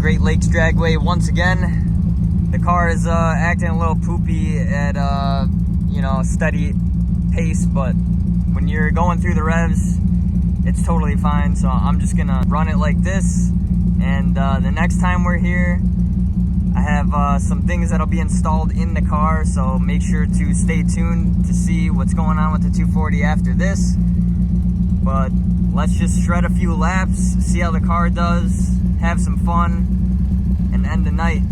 Great Lakes Dragaway once again. The car is acting a little poopy at a steady pace, but when you're going through the revs, it's totally fine. So I'm just gonna run it like this, and the next time we're here, I have some things that'll be installed in the car, so make sure to stay tuned to see what's going on with the 240 after this. But let's just shred a few laps, see how the car does, have some fun, and end the night.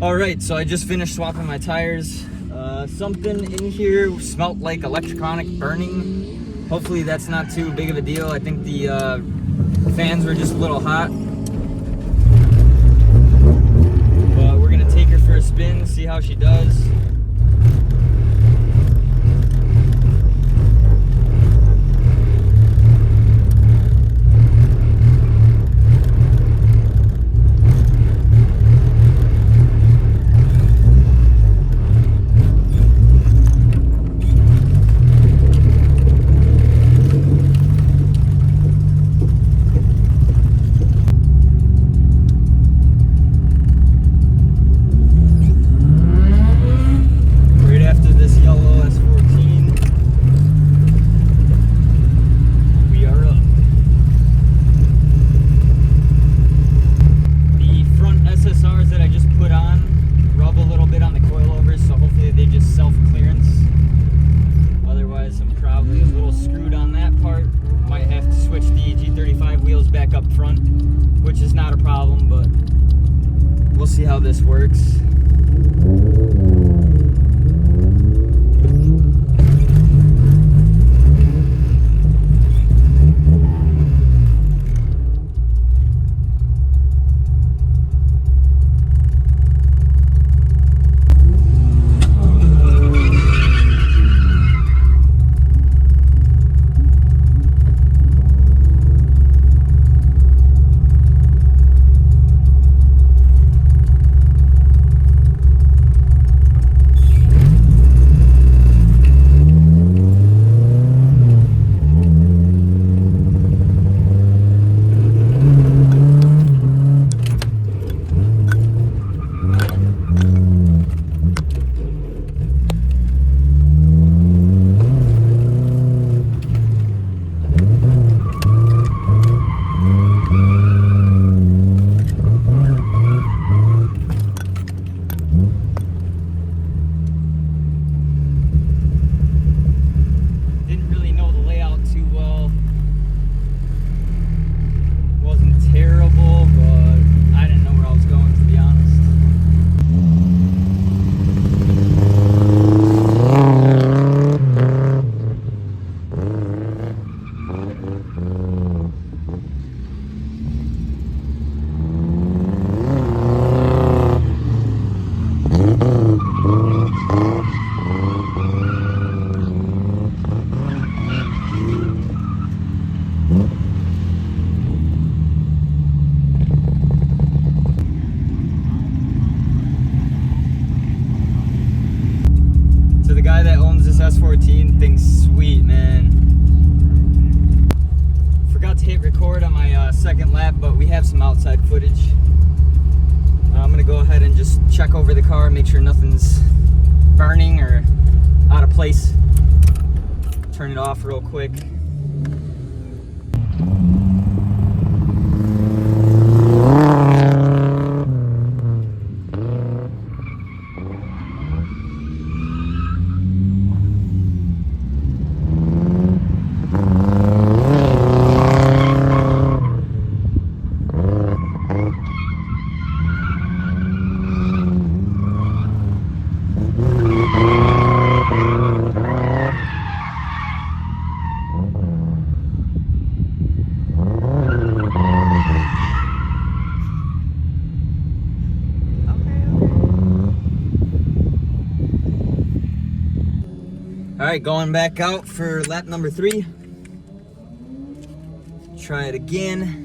Alright, so I just finished swapping my tires. Something in here smelt like electronic burning. Hopefully that's not too big of a deal. I think the fans were just a little hot. But we're gonna take her for a spin, see how she does. See how this works. S14, thing's sweet, man. Forgot to hit record on my second lap, but we have some outside footage. I'm gonna go ahead and just check over the car, make sure nothing's burning or out of place. Turn it off real quick. All right, going back out for lap number 3. Try it again.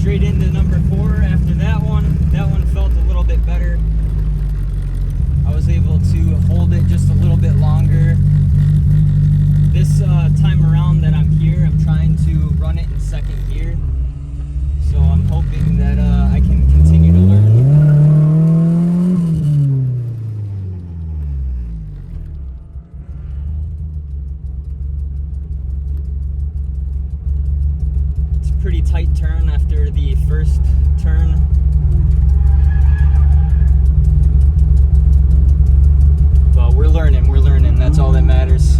Straight into number 4 after that one. That one felt a little bit better. I was able to hold it just a little bit longer. This time around that I'm here, I'm trying to run it in second gear. So I'm hoping that I can continue to learn. Pretty tight turn after the first turn. But we're learning, that's all that matters.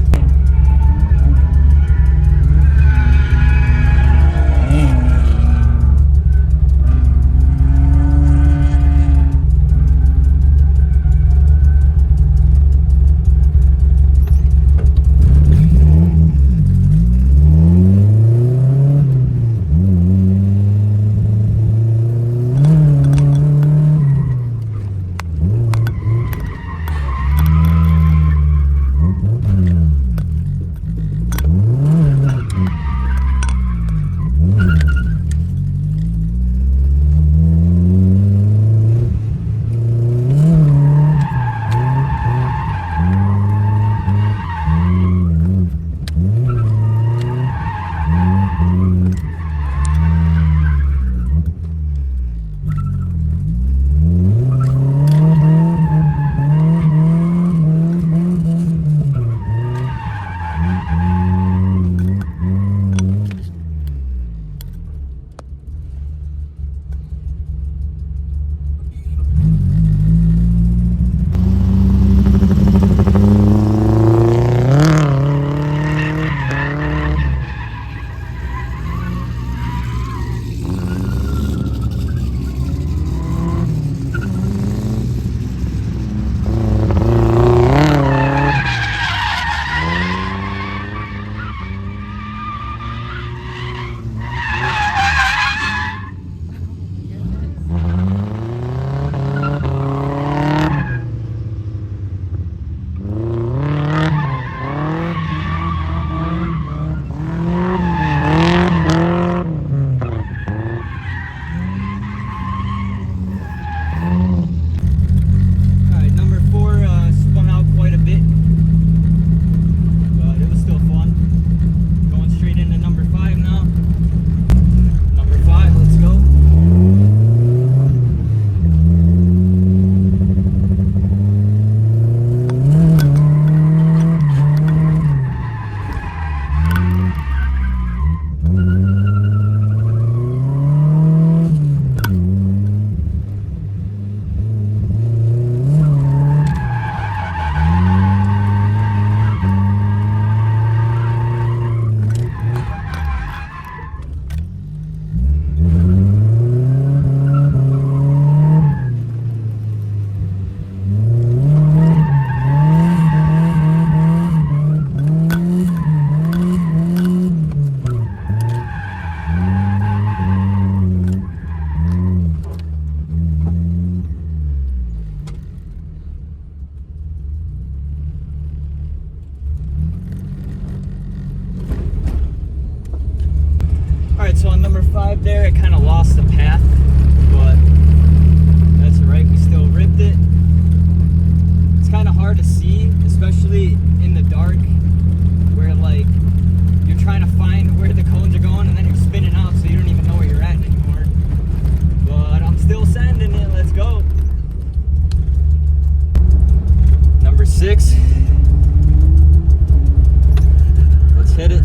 vibe there. It kind of lost the path, but that's right. We still ripped it. It's kind of hard to see, especially in the dark, where like you're trying to find where the cones are going and then you're spinning out, so you don't even know where you're at anymore. But I'm still sending it. Let's go. Number 6. Let's hit it.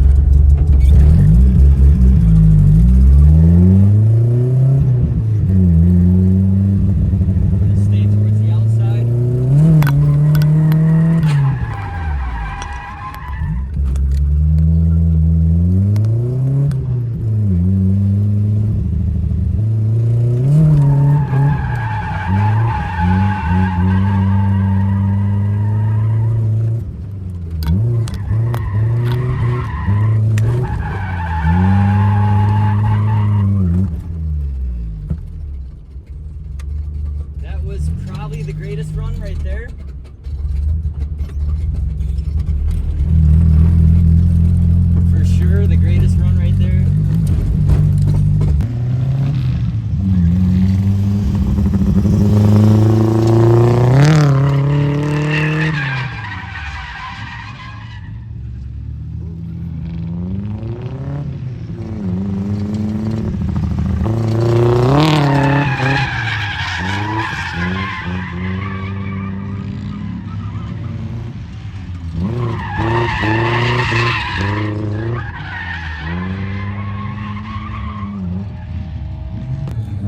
Stay towards the outside. Was probably the greatest run right there. For sure, the greatest run right there.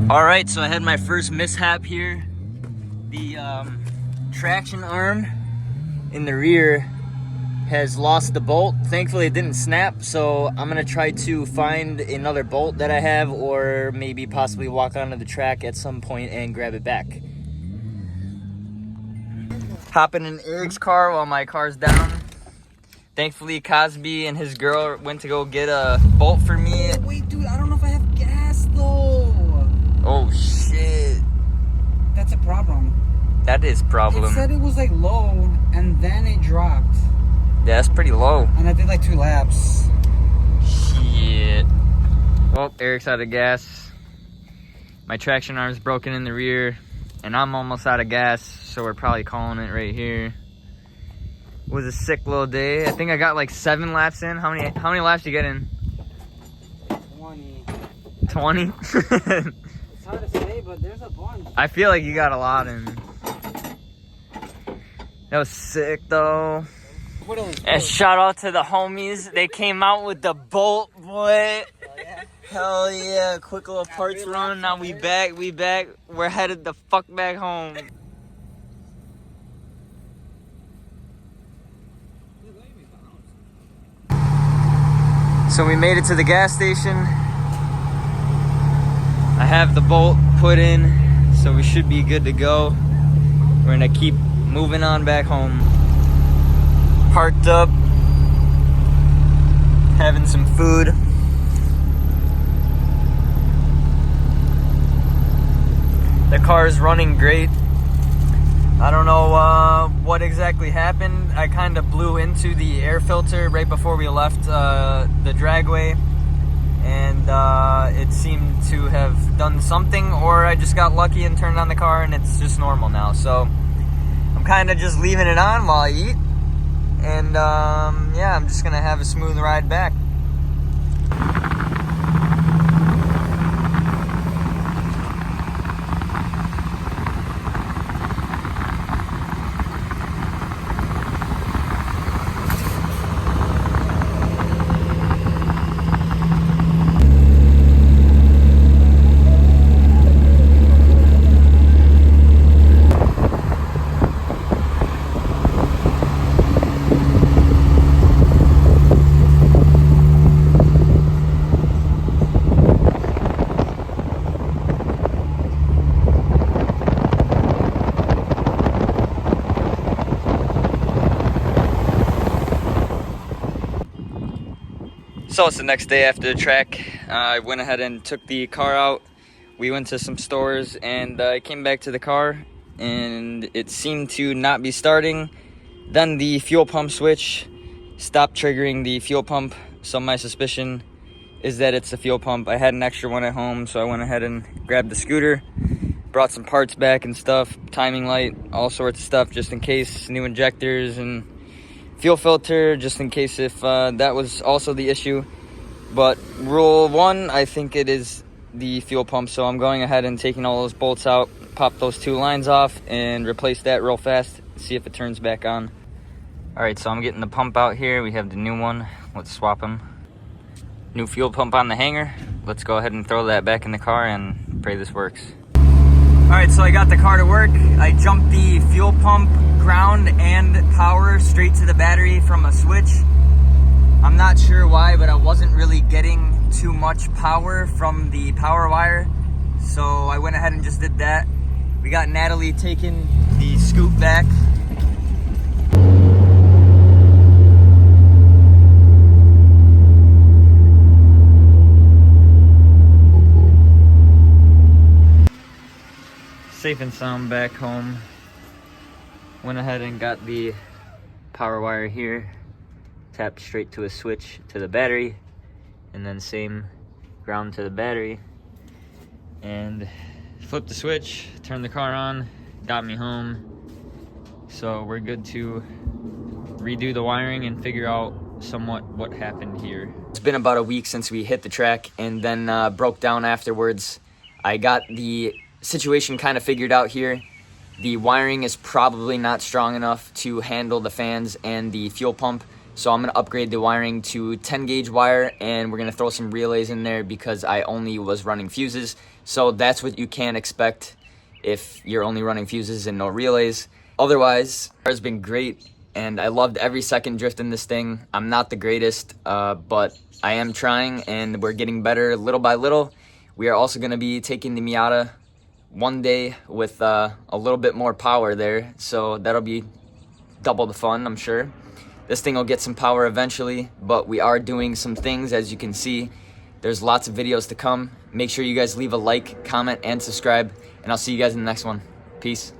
All right, so I had my first mishap here. The traction arm in the rear has lost the bolt. Thankfully it didn't snap, so I'm gonna try to find another bolt that I have, or maybe possibly walk onto the track at some point and grab it back. Hopping in Eric's car while my car's down. Thankfully Cosby and his girl went to go get a bolt for me. Wait, dude, I don't know if I have gas though. Oh shit. That's a problem. That is problem. It said it was like low and then it dropped. Yeah, that's pretty low. And I did like 2 laps. Shit. Well, Eric's out of gas. My traction arm's broken in the rear. And I'm almost out of gas, so we're probably calling it right here. It was a sick little day. I think I got like 7 laps in. How many laps did you get in? 20. 20? It's hard to say, but there's a bunch. I feel like you got a lot in. That was sick though. And shout out to the homies. They came out with the bolt, boy. Hell yeah. Quick little parts run. Now we back. We're headed the fuck back home. So we made it to the gas station. I have the bolt put in, so we should be good to go. We're gonna keep moving on back home. Parked up, having some food. The car is running great. I don't know what exactly happened. I kind of blew into the air filter right before we left the Dragaway, and it seemed to have done something, or I just got lucky and turned on the car and it's just normal now. So I'm kind of just leaving it on while I eat, and yeah, I'm just gonna have a smooth ride back. So it's the next day after the track. I went ahead and took the car out. We went to some stores, and I came back to the car and it seemed to not be starting. Then the fuel pump switch stopped triggering the fuel pump, so my suspicion is that it's a fuel pump. I had an extra one at home, so I went ahead and grabbed the scooter, brought some parts back and stuff, timing light, all sorts of stuff, just in case, new injectors and fuel filter, just in case if that was also the issue. But rule one, I think it is the fuel pump, so I'm going ahead and taking all those bolts out, pop those 2 lines off, and replace that real fast, see if it turns back on. All right, so I'm getting the pump out here. We have the new one. Let's swap them. New fuel pump on the hanger. Let's go ahead and throw that back in the car and pray this works. All right, so I got the car to work. I jumped the fuel pump, ground, and power straight to the battery from a switch. I'm not sure why, but I wasn't really getting too much power from the power wire. So I went ahead and just did that. We got Natalie taking the scoop back. Safe and sound back home. Went ahead and got the power wire here, tapped straight to a switch to the battery, and then same ground to the battery, and flipped the switch, turned the car on, got me home. So we're good to redo the wiring and figure out somewhat what happened here. It's been about a week since we hit the track and then broke down afterwards. I got the situation kind of figured out here. The wiring is probably not strong enough to handle the fans and the fuel pump, so I'm going to upgrade the wiring to 10 gauge wire, and we're going to throw some relays in there because I only was running fuses. So that's what you can expect if you're only running fuses and no relays. Otherwise, the car's been great, and I loved every second drifting this thing. I'm not the greatest, but I am trying, and we're getting better little by little. We are also going to be taking the Miata one day with a little bit more power there, so that'll be double the fun, I'm sure. This thing will get some power eventually, but we are doing some things, as you can see. There's lots of videos to come. Make sure you guys leave a like, comment, and subscribe, and I'll see you guys in the next one. Peace.